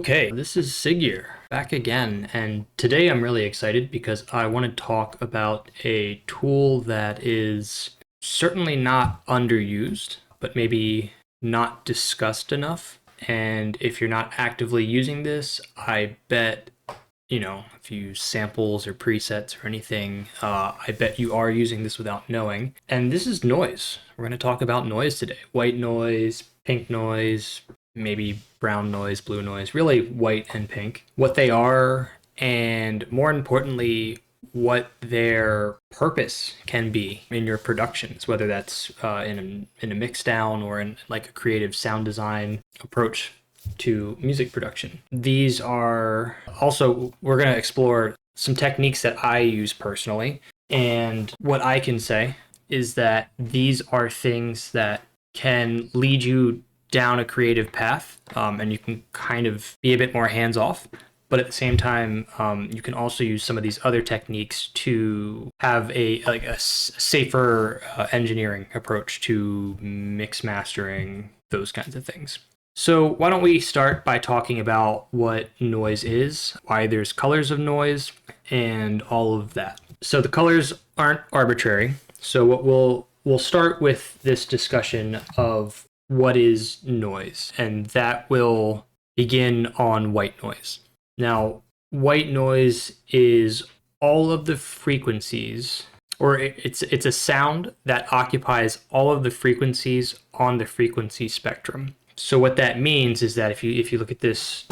Okay, this is Sigjir back again, and today I'm really excited because I want to talk about a tool that is certainly not underused, but maybe not discussed enough. And if you're not actively using this, I bet, if you use samples or presets or anything, I bet you are using this without knowing. And this is noise. We're going to talk about noise today. White noise, pink noise, maybe brown noise, blue noise, really white and pink, what they are, and more importantly, what their purpose can be in your productions, whether that's in a mix down or in like a creative sound design approach to music production. These are also, we're going to explore some techniques that I use personally. And what I can say is that these are things that can lead you down a creative path, and you can kind of be a bit more hands off. But at the same time, you can also use some of these other techniques to have a safer engineering approach to mix mastering, those kinds of things. So why don't we start by talking about what noise is, why there's colors of noise, and all of that. So the colors aren't arbitrary. So we'll start with this discussion of what is noise, and that will begin on white noise. Now, white noise is all of the frequencies, or it's a sound that occupies all of the frequencies on the frequency spectrum. So what that means is that if you look at this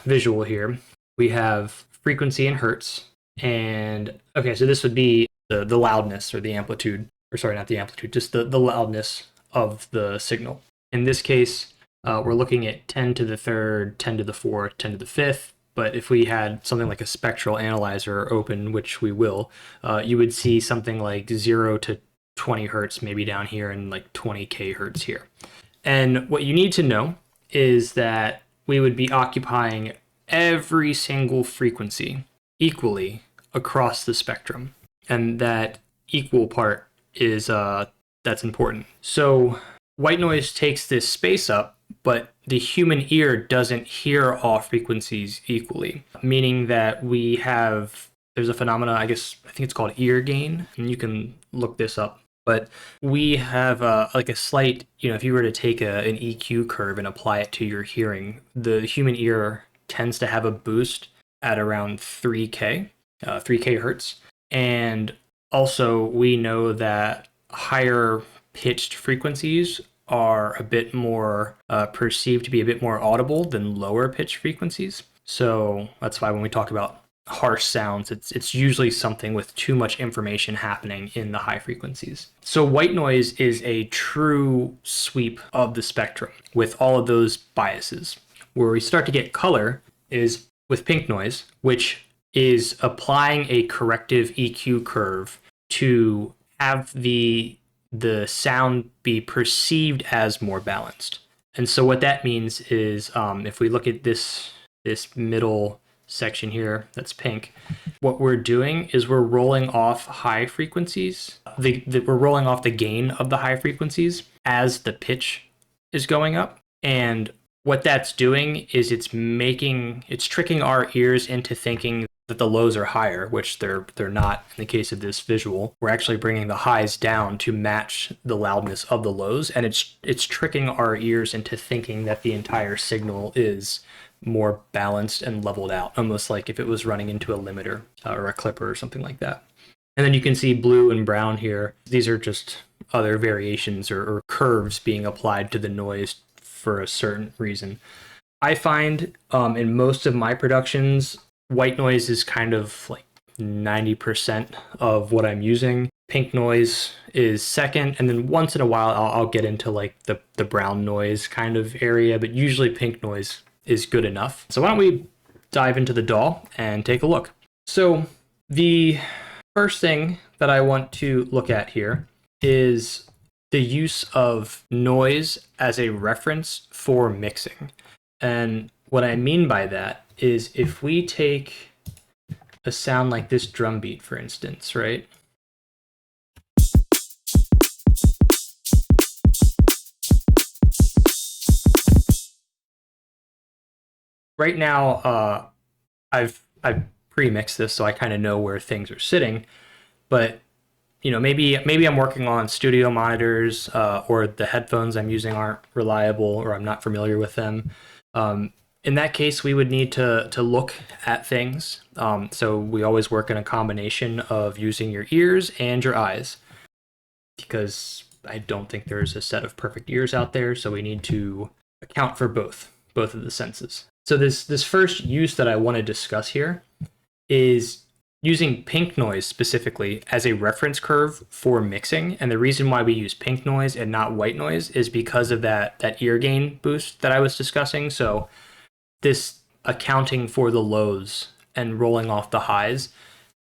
visual here, we have frequency in hertz, and okay, so this would be the loudness or the amplitude, or sorry, not the amplitude, just the loudness of the signal. In this case, we're looking at 10 to the third, 10 to the fourth, 10 to the fifth. But if we had something like a spectral analyzer open, which we will, you would see something like 0 to 20 hertz maybe down here and like 20k hertz here. And what you need to know is that we would be occupying every single frequency equally across the spectrum. And that equal part is that's important. So white noise takes this space up, but the human ear doesn't hear all frequencies equally, meaning that there's a phenomena, I think it's called ear gain, and you can look this up. But we have like a slight, if you were to take an EQ curve and apply it to your hearing, the human ear tends to have a boost at around 3K hertz. And also we know that higher pitched frequencies are a bit more perceived to be a bit more audible than lower pitch frequencies. So that's why when we talk about harsh sounds, it's usually something with too much information happening in the high frequencies. So white noise is a true sweep of the spectrum with all of those biases. Where we start to get color is with pink noise, which is applying a corrective EQ curve to have the sound be perceived as more balanced. And so what that means is if we look at this middle section here that's pink, what we're doing is we're rolling off high frequencies. We're rolling off the gain of the high frequencies as the pitch is going up. And what that's doing is it's tricking our ears into thinking that the lows are higher, which they're not in the case of this visual. We're actually bringing the highs down to match the loudness of the lows, and it's tricking our ears into thinking that the entire signal is more balanced and leveled out, almost like if it was running into a limiter or a clipper or something like that. And then you can see blue and brown here. These are just other variations or curves being applied to the noise for a certain reason. I find in most of my productions, white noise is kind of like 90% of what I'm using. Pink noise is second, and then once in a while I'll get into like the brown noise kind of area, but usually pink noise is good enough. So why don't we dive into the DAW and take a look. So the first thing that I want to look at here is the use of noise as a reference for mixing. And what I mean by that is if we take a sound like this drum beat, for instance, right? right now, I've pre-mixed this, so I kind of know where things are sitting. But maybe I'm working on studio monitors, or the headphones I'm using aren't reliable, or I'm not familiar with them. Um, in that case, we would need to look at things. So we always work in a combination of using your ears and your eyes, because I don't think there's a set of perfect ears out there. So we need to account for both of the senses. So this first use that I want to discuss here is using pink noise specifically as a reference curve for mixing. And the reason why we use pink noise and not white noise is because of that ear gain boost that I was discussing. So this accounting for the lows and rolling off the highs,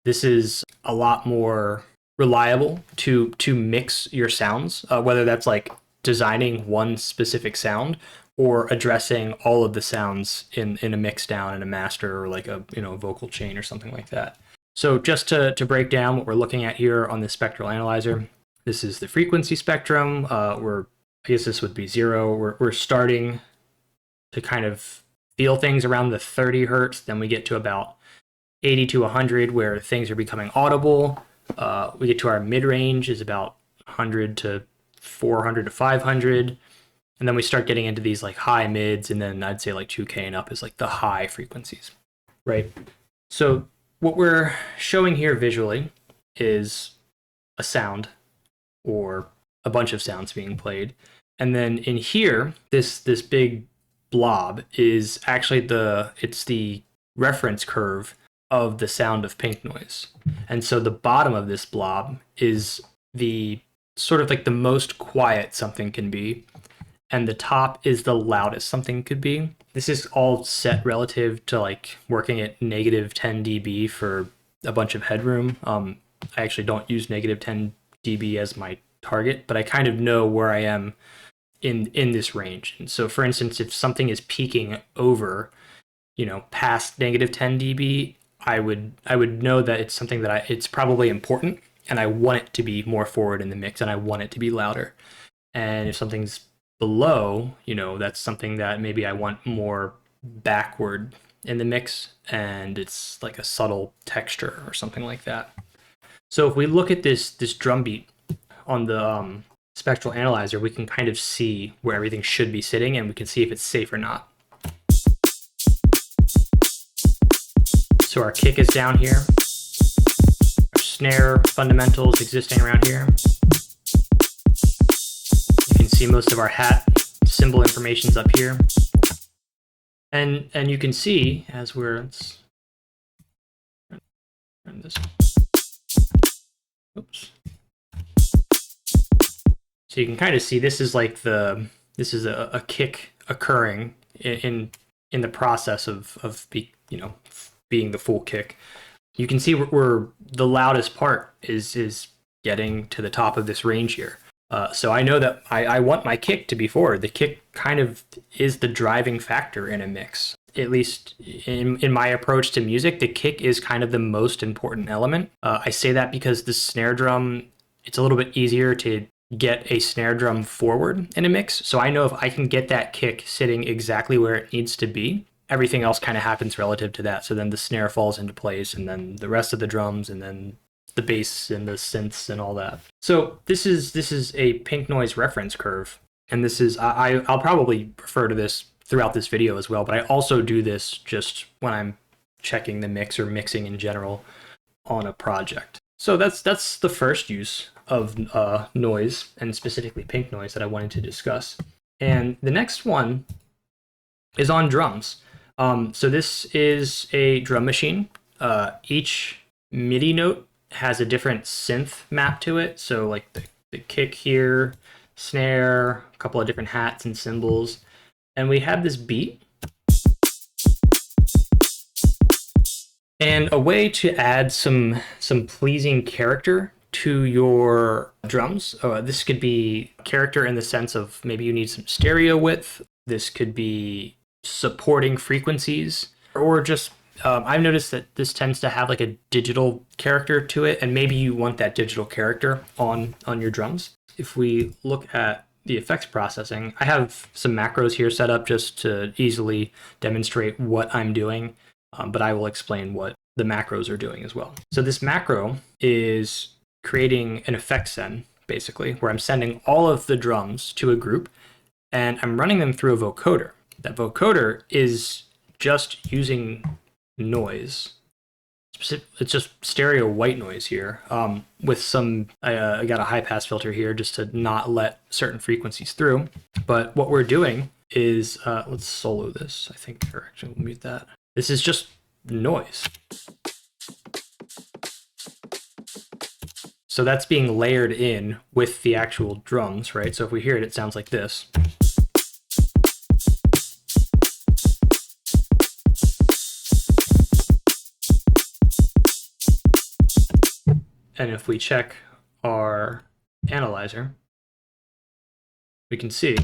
this is a lot more reliable to mix your sounds, whether that's like designing one specific sound or addressing all of the sounds in a mix down in a master, or like a vocal chain or something like that. So just to break down what we're looking at here on the spectral analyzer, this is the frequency spectrum. I guess this would be 0. We're starting to kind of feel things around the 30 hertz. Then we get to about 80 to 100 where things are becoming audible. We get to our mid-range is about 100 to 400 to 500. And then we start getting into these like high mids, and then I'd say like 2K and up is like the high frequencies, right? So what we're showing here visually is a sound or a bunch of sounds being played. And then in here, this big blob is actually it's the reference curve of the sound of pink noise. And so the bottom of this blob is the sort of like the most quiet something can be, and the top is the loudest something could be. This is all set relative to like working at negative 10 dB for a bunch of headroom. I actually don't use negative 10 dB as my target, but I kind of know where I am in this range. And so for instance, if something is peaking over, past negative 10 dB, I would know that it's something that it's probably important, and I want it to be more forward in the mix, and I want it to be louder. And if something's below, that's something that maybe I want more backward in the mix, and it's like a subtle texture or something like that. So if we look at this drum beat on the spectral analyzer, we can kind of see where everything should be sitting, and we can see if it's safe or not. So our kick is down here. Our snare fundamentals existing around here. You can see most of our hat symbol information's up here. And you can see as let's turn this. Oops. So you can kind of see this is like this is a kick occurring in the process of being the full kick. You can see where the loudest part is getting to the top of this range here. So I know that I want my kick to be forward. The kick kind of is the driving factor in a mix. At least in my approach to music, the kick is kind of the most important element. I say that because the snare drum, it's a little bit easier to get a snare drum forward in a mix. So I know if I can get that kick sitting exactly where it needs to be, everything else kind of happens relative to that. So then the snare falls into place, and then the rest of the drums, and then the bass and the synths and all that. So this is a pink noise reference curve, and this is I'll probably refer to this throughout this video as well, but I also do this just when I'm checking the mix or mixing in general on a project. So that's the first use of noise, and specifically pink noise, that I wanted to discuss. And the next one is on drums. So this is a drum machine. Each MIDI note has a different synth map to it. So like the kick here, snare, a couple of different hats and cymbals. And we have this beat. And a way to add some pleasing character to your drums. This could be character in the sense of maybe you need some stereo width. This could be supporting frequencies, or just I've noticed that this tends to have like a digital character to it, and maybe you want that digital character on your drums. If we look at the effects processing, I have some macros here set up just to easily demonstrate what I'm doing, but I will explain what the macros are doing as well. So this macro is creating an effect send, basically, where I'm sending all of the drums to a group, and I'm running them through a vocoder. That vocoder is just using noise. It's just stereo white noise here, with some, I got a high pass filter here just to not let certain frequencies through. But what we're doing is, let's solo this, I think, or actually we'll mute that. This is just noise. So that's being layered in with the actual drums, right? So if we hear it, it sounds like this. And if we check our analyzer, we can see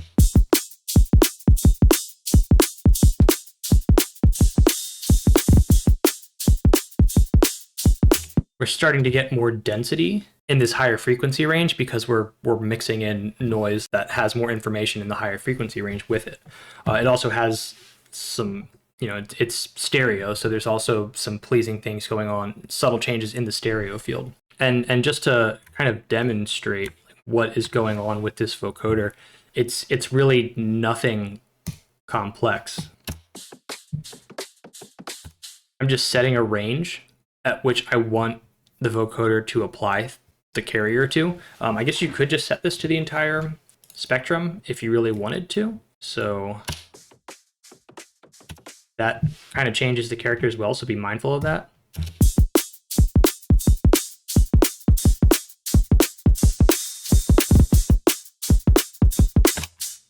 we're starting to get more density in this higher frequency range because we're mixing in noise that has more information in the higher frequency range with it. It also has some, it's stereo, so there's also some pleasing things going on, subtle changes in the stereo field. And just to kind of demonstrate what is going on with this vocoder, it's really nothing complex. I'm just setting a range at which I want the vocoder to apply the carrier to. I guess you could just set this to the entire spectrum if you really wanted to. So that kind of changes the character as well, so be mindful of that.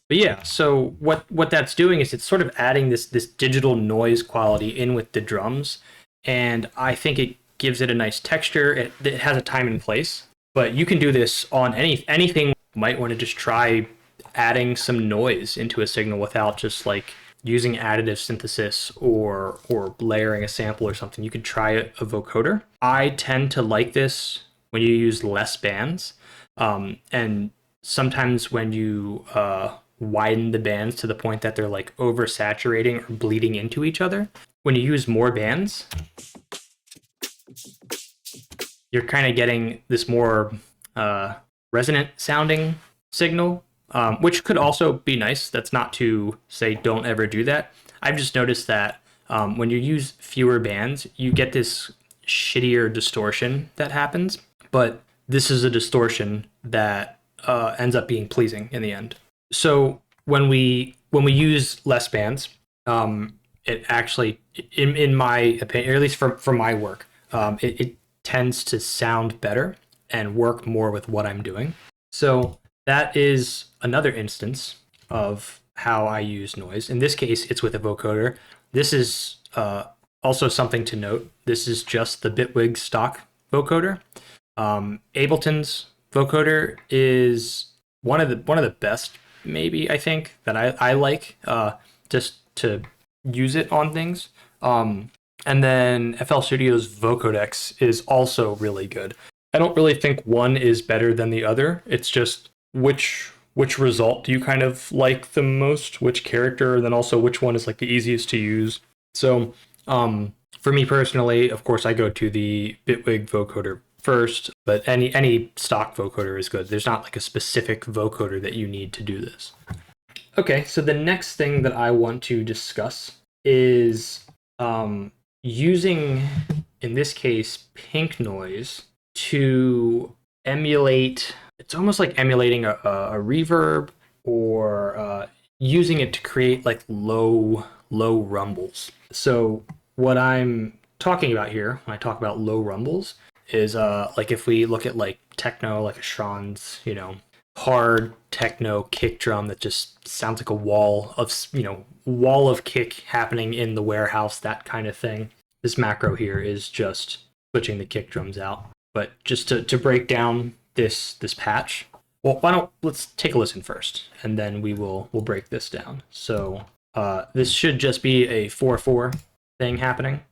But yeah, so what that's doing is it's sort of adding this digital noise quality in with the drums, and I think it gives it a nice texture. It has a time and place, but you can do this on anything. You might want to just try adding some noise into a signal without just like using additive synthesis or layering a sample or something. You could try a vocoder. I tend to like this when you use less bands, and sometimes when you widen the bands to the point that they're like oversaturating or bleeding into each other. When you use more bands, you're kind of getting this more resonant sounding signal, which could also be nice. That's not to say don't ever do that. I've just noticed that when you use fewer bands, you get this shittier distortion that happens, but this is a distortion that ends up being pleasing in the end. So when we use less bands, it actually, in my opinion, or at least from my work, it tends to sound better and work more with what I'm doing. So that is another instance of how I use noise. In this case, it's with a vocoder. This is also something to note. This is just the Bitwig stock vocoder. Ableton's vocoder is one of the best, maybe, I think, that I like just to use it on things. And then FL Studio's Vocodex is also really good. I don't really think one is better than the other. It's just which result do you kind of like the most, which character, and then also which one is like the easiest to use. So for me personally, of course, I go to the Bitwig vocoder first, but any stock vocoder is good. There's not like a specific vocoder that you need to do this. Okay, so the next thing that I want to discuss is using, in this case, pink noise to emulate. It's almost like emulating a reverb, or using it to create like low rumbles. So what I'm talking about here when I talk about low rumbles is like if we look at like techno, like a Sean's, hard techno kick drum that just sounds like a wall of kick happening in the warehouse, that kind of thing. This macro here is just switching the kick drums out. But just to break down this patch, well, let's take a listen first, and then we'll break this down. So this should just be a 4/4 thing happening.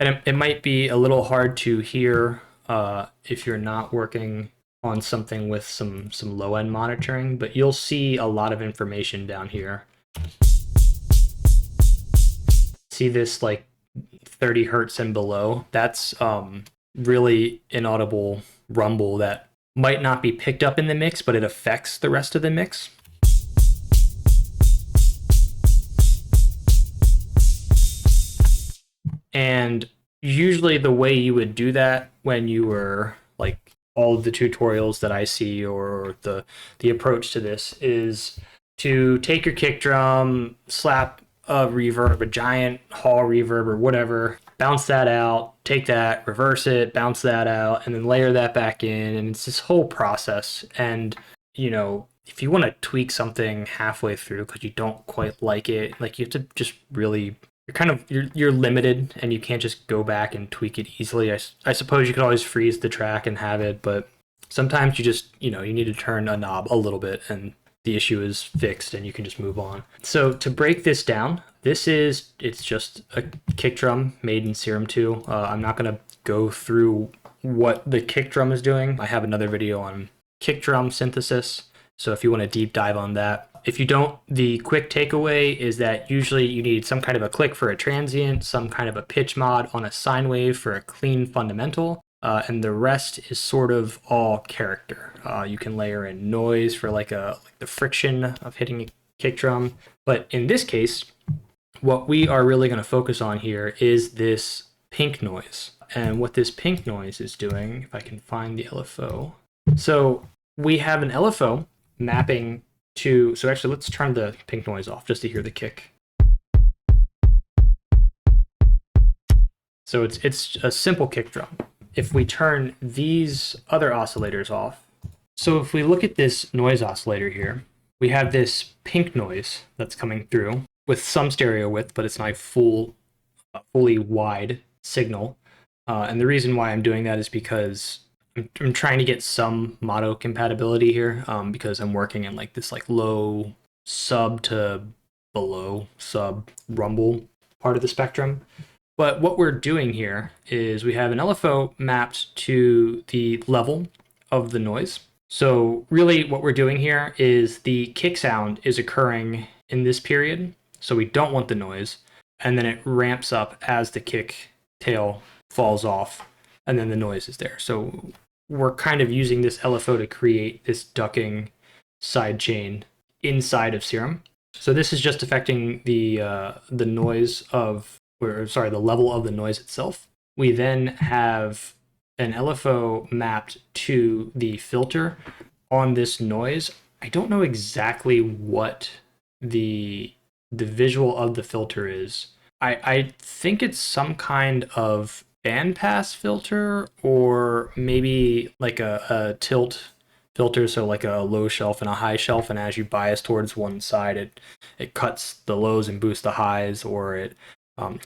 And it might be a little hard to hear if you're not working on something with some low end monitoring, but you'll see a lot of information down here. See this like 30 hertz and below? That's really inaudible rumble that might not be picked up in the mix, but it affects the rest of the mix. And usually the way you would do that when you were like all of the tutorials that I see or the approach to this is to take your kick drum, slap a reverb, a giant hall reverb or whatever, bounce that out, take that, reverse it, bounce that out, and then layer that back in. And it's this whole process. And, you know, if you want to tweak something halfway through because you don't quite like it, like you have to just really you're limited and you can't just go back and tweak it easily. I suppose you could always freeze the track and have it, but sometimes you just you need to turn a knob a little bit and the issue is fixed and you can just move on. So to break this down, it's just a kick drum made in Serum 2. I'm not going to go through what the kick drum is doing. I have another video on kick drum synthesis, so if you want to deep dive on that. If you don't, the quick takeaway is that usually you need some kind of a click for a transient, some kind of a pitch mod on a sine wave for a clean fundamental, and the rest is sort of all character. You can layer in noise for like the friction of hitting a kick drum. But in this case, what we are really going to focus on here is this pink noise. And what this pink noise is doing, if I can find the LFO. So we have an LFO mapping so actually let's turn the pink noise off just to hear the kick. So it's a simple kick drum. If we turn these other oscillators off, so if we look at this noise oscillator here, we have this pink noise that's coming through with some stereo width, but it's not a fully wide signal. And the reason why I'm doing that is because I'm trying to get some mono compatibility here because I'm working in like this like low sub to below sub rumble part of the spectrum. But what we're doing here is we have an LFO mapped to the level of the noise. So really what we're doing here is the kick sound is occurring in this period. So we don't want the noise. And then it ramps up as the kick tail falls off. And then the noise is there. So we're kind of using this LFO to create this ducking side chain inside of Serum. So this is just affecting the noise the level of the noise itself. We then have an LFO mapped to the filter on this noise. I don't know exactly what the visual of the filter is. I think it's some kind of bandpass filter or maybe like a tilt filter, so like a low shelf and a high shelf, and as you bias towards one side it cuts the lows and boosts the highs, or it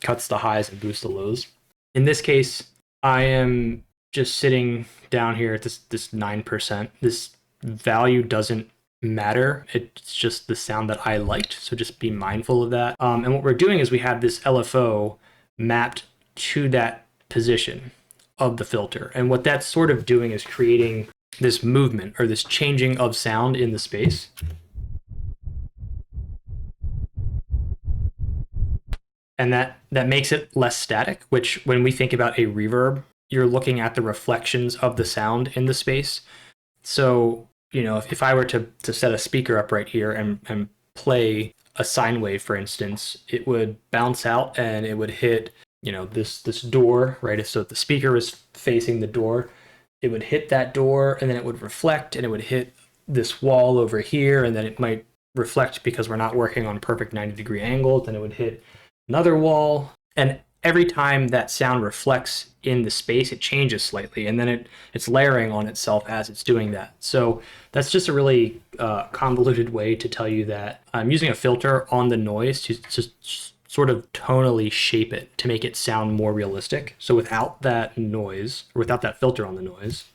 cuts the highs and boosts the lows. In this case, I am just sitting down here at this 9%. This value doesn't matter. It's just the sound that I liked, so just be mindful of that. And what we're doing is we have this LFO mapped to that position of the filter. And what that's sort of doing is creating this movement or this changing of sound in the space. And that makes it less static, which when we think about a reverb, you're looking at the reflections of the sound in the space. So, if I were to set a speaker up right here and play a sine wave, for instance, it would bounce out and it would hit this door, right? So if the speaker is facing the door, it would hit that door and then it would reflect and it would hit this wall over here, and then it might reflect because we're not working on perfect 90-degree angles, then it would hit another wall. And every time that sound reflects in the space, it changes slightly, and then it's layering on itself as it's doing that. So that's just a really convoluted way to tell you that I'm using a filter on the noise to just sort of tonally shape it to make it sound more realistic. So without that noise, or without that filter on the noise,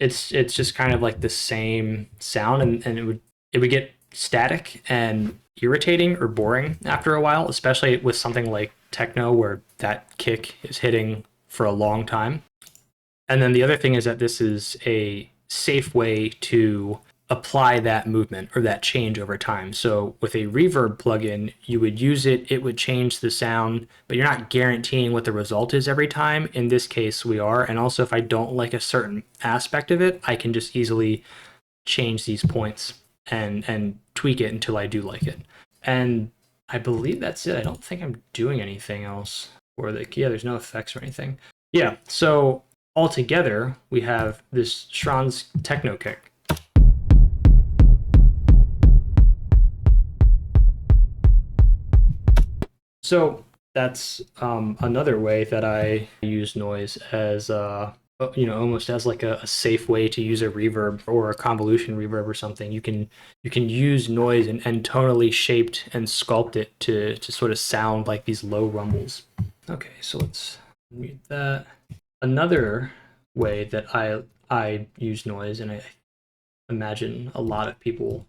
it's just kind of like the same sound, and it would get static, and irritating or boring after a while, especially with something like techno where that kick is hitting for a long time. And then the other thing is that this is a safe way to apply that movement or that change over time. So with a reverb plugin, you would use it, it would change the sound, but you're not guaranteeing what the result is every time. In this case, we are. And also, if I don't like a certain aspect of it, I can just easily change these points and tweak it until I do like it. And I believe that's it. I don't think I'm doing anything else for the yeah, there's no effects or anything. Yeah, so altogether, we have this Schranz techno kick. So that's another way that I use noise as almost as like a safe way to use a reverb or a convolution reverb or something. You can use noise and tonally shaped and sculpt it to sort of sound like these low rumbles. Okay, so let's mute that. Another way that I use noise, and I imagine a lot of people,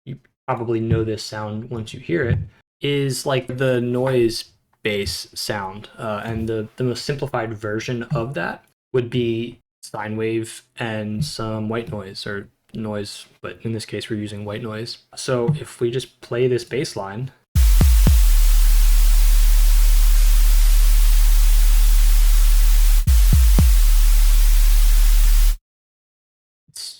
you probably know this sound once you hear it, is like the noise bass sound. And the most simplified version of that would be sine wave and some white noise or noise, but in this case, we're using white noise. So if we just play this bass line,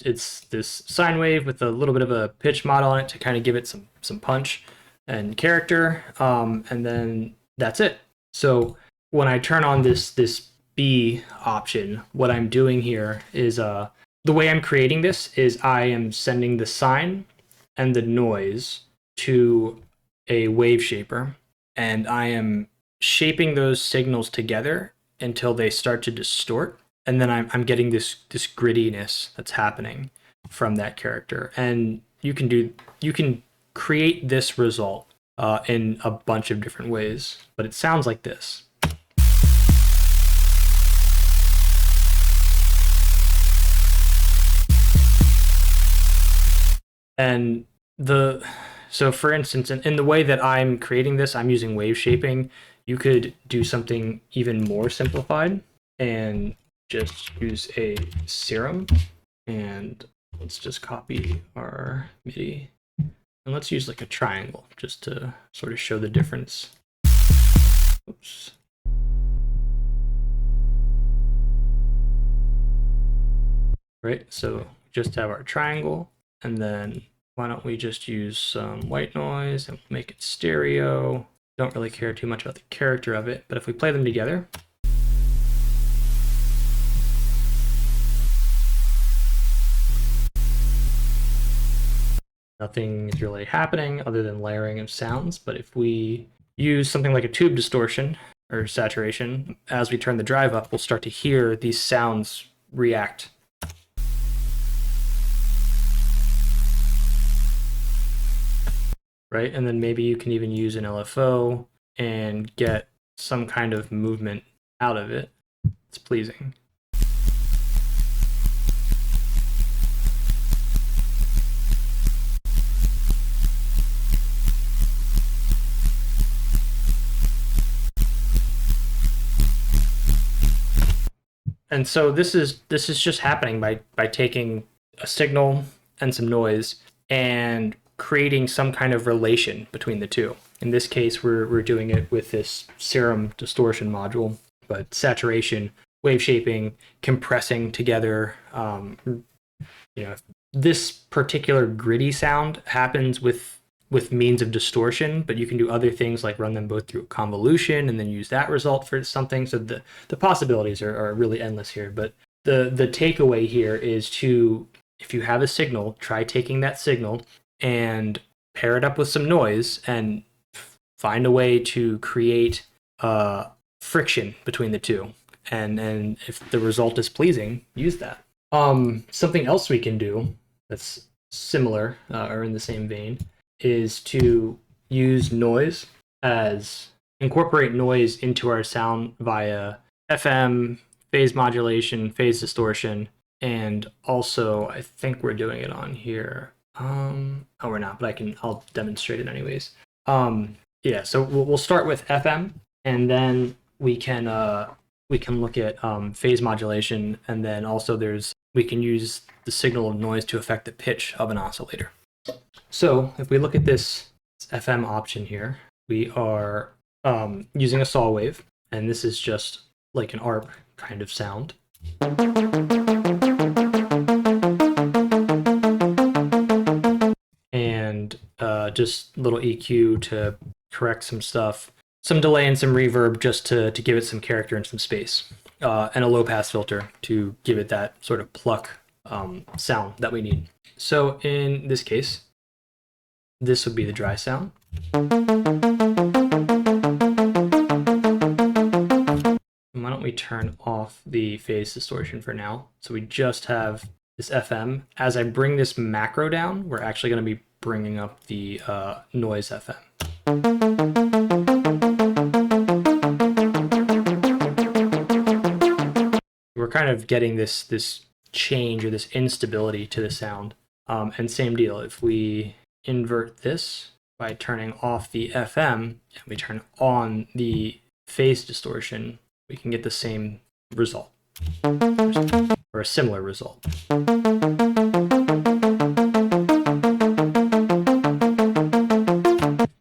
it's this sine wave with a little bit of a pitch mod on it to kind of give it some punch and character, and then that's it. So when I turn on this B option, what I'm doing here is the way I'm creating this is I am sending the sine and the noise to a wave shaper, and I am shaping those signals together until they start to distort, and then I'm getting this grittiness that's happening from that character. And you can create this result in a bunch of different ways, but it sounds like this. And so for instance, in the way that I'm creating this, I'm using wave shaping. You could do something even more simplified and just use a serum, and let's just copy our MIDI, and let's use like a triangle just to sort of show the difference. Oops. Right, so just have our triangle, and then why don't we just use some white noise and make it stereo. Don't really care too much about the character of it, but if we play them together, nothing is really happening other than layering of sounds. But if we use something like a tube distortion or saturation, as we turn the drive up, we'll start to hear these sounds react. Right? And then maybe you can even use an LFO and get some kind of movement out of it. It's pleasing. And so this is just happening by taking a signal and some noise and creating some kind of relation between the two. In this case, we're doing it with this serum distortion module, but saturation, wave shaping, compressing together. This particular gritty sound happens with means of distortion, but you can do other things like run them both through a convolution and then use that result for something. So the possibilities are really endless here. But the takeaway here is to, if you have a signal, try taking that signal and pair it up with some noise and find a way to create friction between the two. And if the result is pleasing, use that. Something else we can do that's similar or in the same vein is to use noise incorporate noise into our sound via FM, phase modulation, phase distortion, and also I think we're doing it on here, Oh, we're not, but I'll demonstrate it anyways. Yeah, so we'll start with FM, and then we can look at phase modulation, and then also we can use the signal of noise to affect the pitch of an oscillator. So if we look at this FM option here, we are using a saw wave, and this is just like an ARP kind of sound. And just little EQ to correct some stuff, some delay and some reverb just to give it some character and some space, and a low pass filter to give it that sort of pluck sound that we need. So in this case, this would be the dry sound. Why don't we turn off the phase distortion for now? So we just have this FM. As I bring this macro down, we're actually going to be bringing up the noise FM. We're kind of getting this change or this instability to the sound. And same deal, if we invert this by turning off the FM and we turn on the phase distortion, we can get the same result, or a similar result.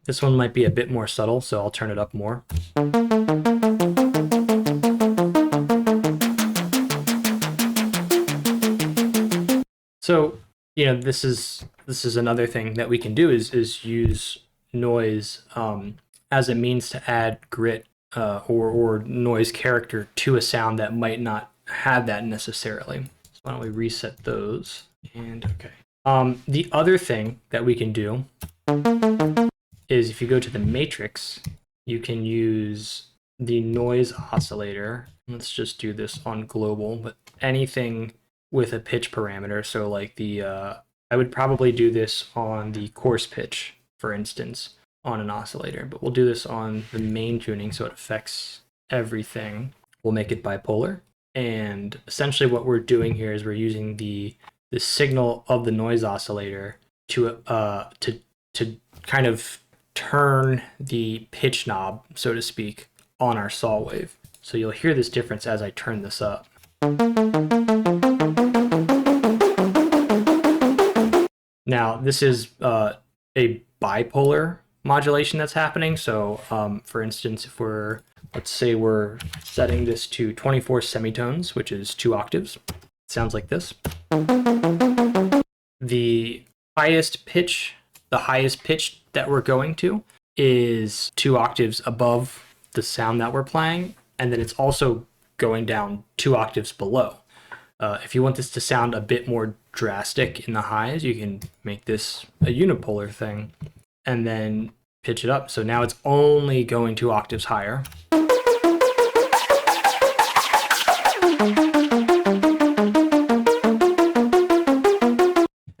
This one might be a bit more subtle, so I'll turn it up more. So, this is another thing that we can do is use noise as a means to add grit or noise character to a sound that might not have that necessarily. So why don't we reset those? And okay. The other thing that we can do is if you go to the matrix, you can use the noise oscillator. Let's just do this on global, but anything with a pitch parameter. So like I would probably do this on the coarse pitch, for instance, on an oscillator, but we'll do this on the main tuning so it affects everything. We'll make it bipolar. And essentially what we're doing here is we're using the signal of the noise oscillator to kind of turn the pitch knob, so to speak, on our saw wave. So you'll hear this difference as I turn this up. Now, this is a bipolar modulation that's happening. So, for instance, let's say we're setting this to 24 semitones, which is 2 octaves. It sounds like this. The highest pitch that we're going to is 2 octaves above the sound that we're playing, and then it's also going down 2 octaves below. If you want this to sound a bit more drastic in the highs, you can make this a unipolar thing and then pitch it up. So now it's only going 2 octaves higher.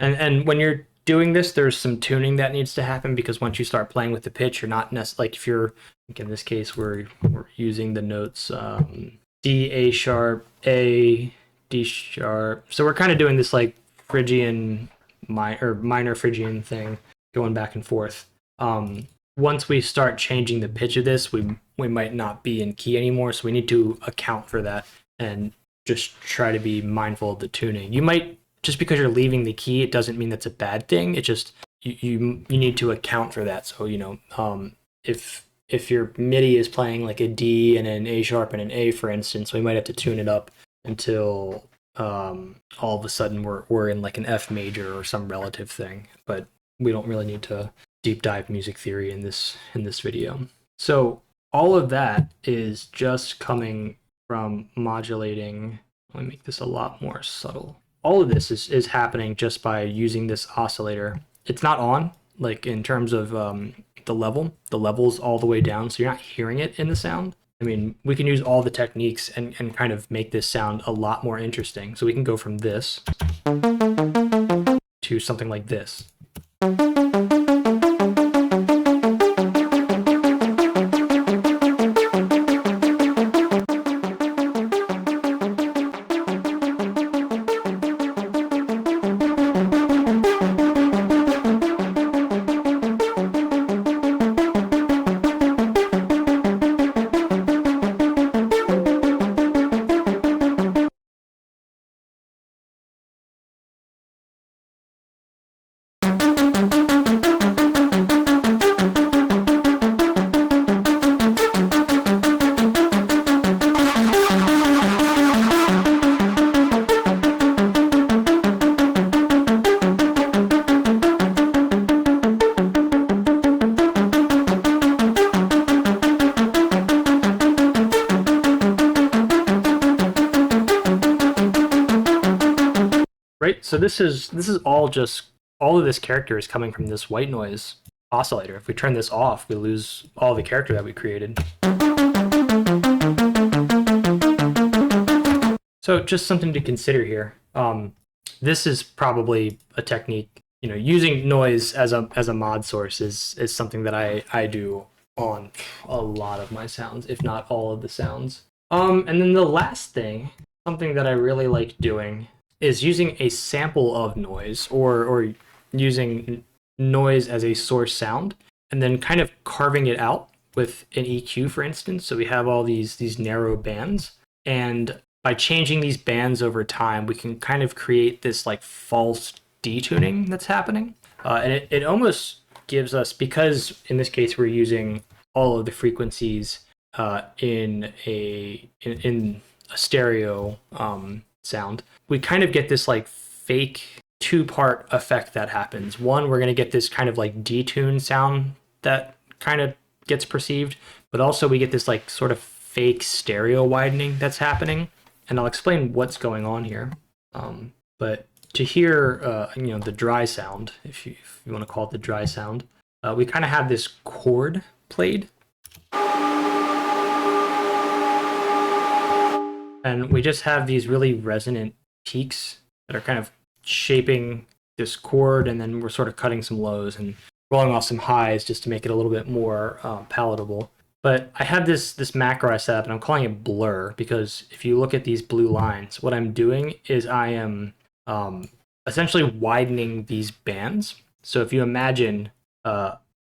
And when you're doing this, there's some tuning that needs to happen, because once you start playing with the pitch, you're not necessarily, like if you're, like in this case, we're using the notes D, A sharp, A, D sharp. So we're kind of doing this like Phrygian minor Phrygian thing, going back and forth. Once we start changing the pitch of this, we might not be in key anymore, so we need to account for that and just try to be mindful of the tuning. You might, just because you're leaving the key, it doesn't mean that's a bad thing. It just you need to account for that. So if your MIDI is playing like a D and an A sharp and an A, for instance, we might have to tune it up until all of a sudden we're in like an F major or some relative thing. But we don't really need to deep dive music theory in this video. So all of that is just coming from modulating. Let me make this a lot more subtle. All of this is happening just by using this oscillator. It's not on, like in terms of the level's all the way down, so you're not hearing it in the sound. I mean, we can use all the techniques and kind of make this sound a lot more interesting. So we can go from this to something like this. right? So this is all of this character is coming from this white noise oscillator. If we turn this off, we lose all the character that we created. So just something to consider here. This is probably a technique. Using noise as a mod source is something that I do on a lot of my sounds, if not all of the sounds. And then the last thing, something that I really like doing, is using a sample of noise or using noise as a source sound, and then kind of carving it out with an EQ, for instance. So we have all these narrow bands, and by changing these bands over time, we can kind of create this like false detuning that's happening. And it almost gives us, because in this case we're using all of the frequencies in a stereo sound, we kind of get this like fake two-part effect that happens. One, we're going to get this kind of like detuned sound that kind of gets perceived, but also we get this like sort of fake stereo widening that's happening. And I'll explain what's going on here. But to hear, the dry sound, if you want to call it the dry sound, we kind of have this chord played. And we just have these really resonant peaks that are kind of shaping this chord, and then we're sort of cutting some lows and rolling off some highs just to make it a little bit more palatable. But I have this macro I set up, and I'm calling it blur, because if you look at these blue lines, what I'm doing is I am essentially widening these bands. So if you imagine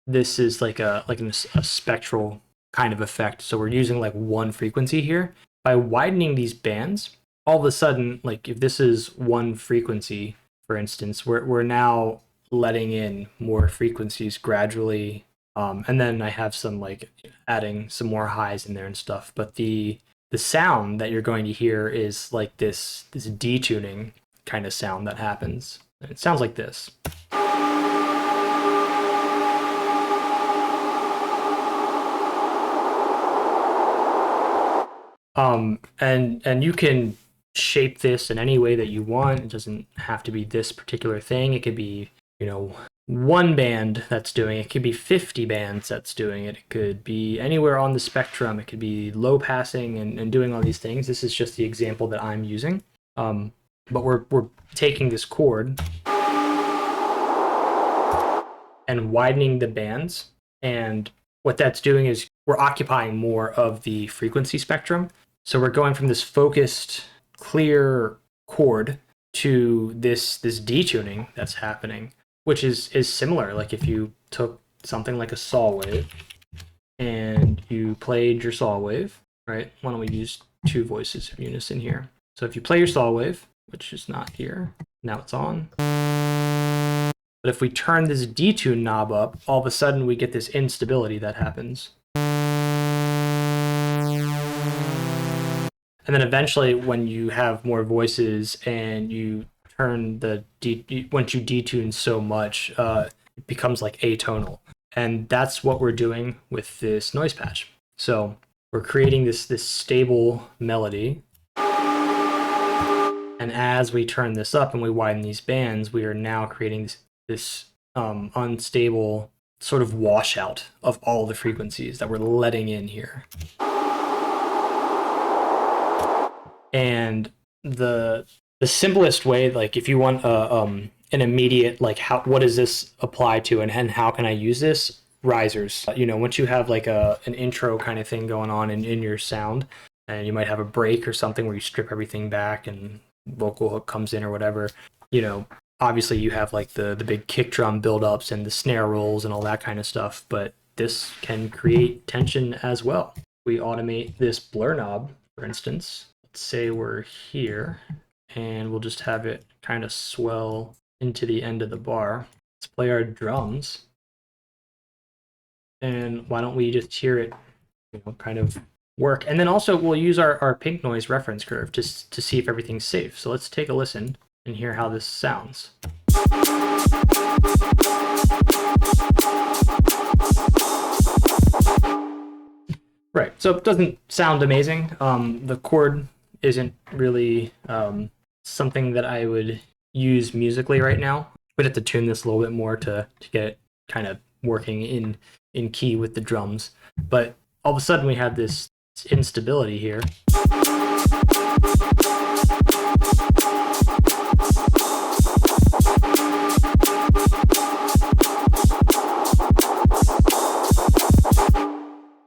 this is like a spectral kind of effect. So we're using like one frequency here. By widening these bands, all of a sudden, like if this is one frequency, for instance, we're now letting in more frequencies gradually. And then I have some like adding some more highs in there and stuff. But the sound that you're going to hear is like this detuning kind of sound that happens. It sounds like this. And you can shape this in any way that you want. It doesn't have to be this particular thing. It could be, one band that's doing it. It could be 50 bands that's doing it. It could be anywhere on the spectrum. It could be low passing and doing all these things. This is just the example that I'm using. But we're taking this chord and widening the bands. And what that's doing is we're occupying more of the frequency spectrum. So we're going from this focused, clear chord to this detuning that's happening, which is similar. Like if you took something like a saw wave and you played your saw wave, right? Why don't we use two voices of unison here? So if you play your saw wave, which is not here, now it's on. But if we turn this detune knob up, all of a sudden we get this instability that happens. And then eventually when you have more voices and you turn once you detune so much, it becomes like atonal. And that's what we're doing with this noise patch. So we're creating this stable melody. And as we turn this up and we widen these bands, we are now creating this unstable sort of washout of all the frequencies that we're letting in here. And the simplest way, like if you want an immediate, like what does this apply to and how can I use this? Risers. Once you have like an intro kind of thing going on in your sound, and you might have a break or something where you strip everything back and vocal hook comes in or whatever, obviously you have like the big kick drum buildups and the snare rolls and all that kind of stuff, but this can create tension as well. We automate this blur knob, for instance. Let's say we're here and we'll just have it kind of swell into the end of the bar. Let's play our drums. And why don't we just hear it, kind of work. And then also we'll use our pink noise reference curve just to see if everything's safe. So let's take a listen and hear how this sounds. Right, so it doesn't sound amazing. The chord isn't really something that I would use musically right now. We'd have to tune this a little bit more to get it kind of working in key with the drums. But all of a sudden we have this instability here.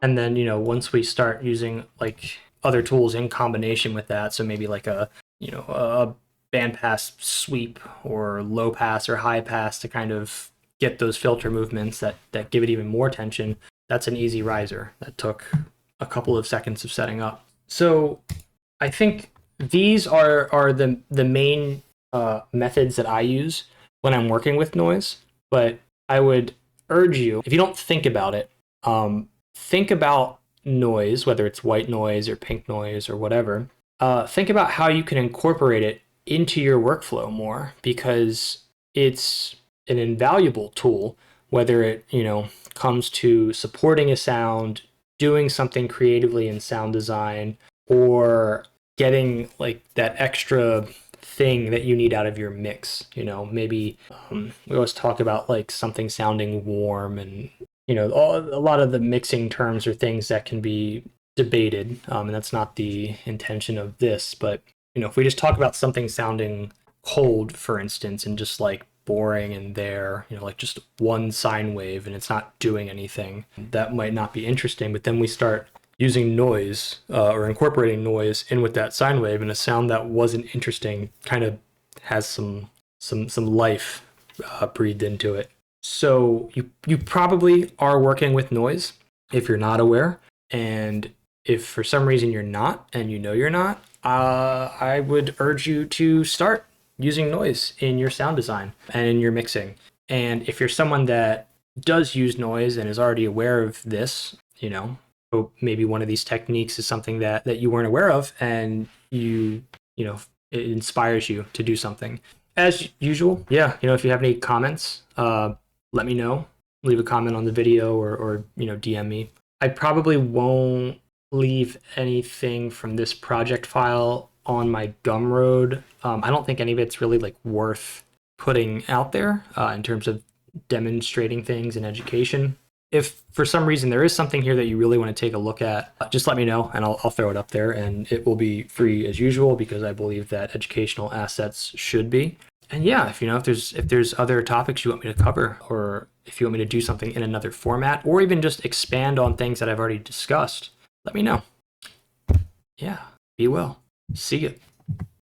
And then, once we start using like other tools in combination with that, so maybe like a bandpass sweep or low pass or high pass to kind of get those filter movements that give it even more tension, that's an easy riser that took a couple of seconds of setting up. So I think these are the main methods that I use when I'm working with noise. But I would urge you, if you don't think about it, think about noise, whether it's white noise or pink noise or whatever. Think about how you can incorporate it into your workflow more, because it's an invaluable tool, whether it comes to supporting a sound, doing something creatively in sound design, or getting like that extra thing that you need out of your mix. Maybe we always talk about like something sounding warm, and a lot of the mixing terms are things that can be debated, and that's not the intention of this. But if we just talk about something sounding cold, for instance, and just like boring and there, like just one sine wave and it's not doing anything, that might not be interesting. But then we start using noise or incorporating noise in with that sine wave, and a sound that wasn't interesting kind of has some life breathed into it. So you probably are working with noise if you're not aware. And if for some reason you're not, and you're not, I would urge you to start using noise in your sound design and in your mixing. And if you're someone that does use noise and is already aware of this, maybe one of these techniques is something that you weren't aware of, and it inspires you to do something. As usual, yeah, if you have any comments, let me know. Leave a comment on the video, or DM me. I probably won't leave anything from this project file on my Gumroad. I don't think any of it's really like worth putting out there in terms of demonstrating things in education. If for some reason there is something here that you really want to take a look at, just let me know and I'll throw it up there, and it will be free as usual, because I believe that educational assets should be. And yeah, if there's other topics you want me to cover, or if you want me to do something in another format, or even just expand on things that I've already discussed, let me know. Yeah, be well. See you.